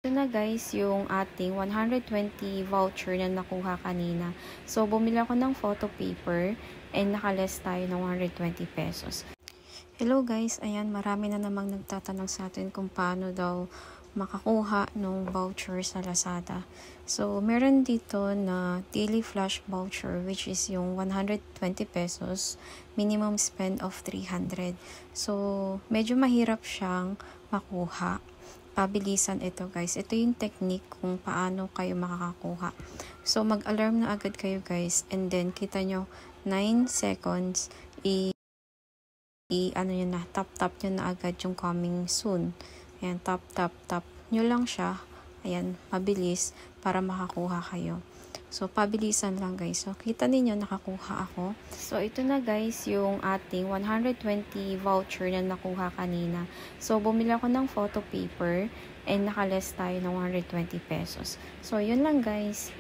Ito na guys yung ating 120 voucher na nakuha kanina. So, bumili ako ng photo paper and nakaless tayo ng 120 pesos. Hello guys, ayan, marami na namang nagtatanong sa atin kung paano daw makakuha ng voucher sa Lazada. So, meron dito na daily flash voucher which is yung 120 pesos, minimum spend of 300. So, medyo mahirap siyang makuha. Pabilisan ito guys. Ito yung technique kung paano kayo makakakuha. So, mag-alarm na agad kayo guys and then kita nyo 9 seconds ano yun na, tap nyo na agad yung coming soon. Ayan, tap nyo lang siya. Ayan, mabilis para makakuha kayo. So, pabilisan lang guys. So, kita ninyo, nakakuha ako. So, ito na guys, yung ating 120 voucher na nakuha kanina. So, bumili ako ng photo paper and nakaless tayo ng 120 pesos. So, yun lang guys.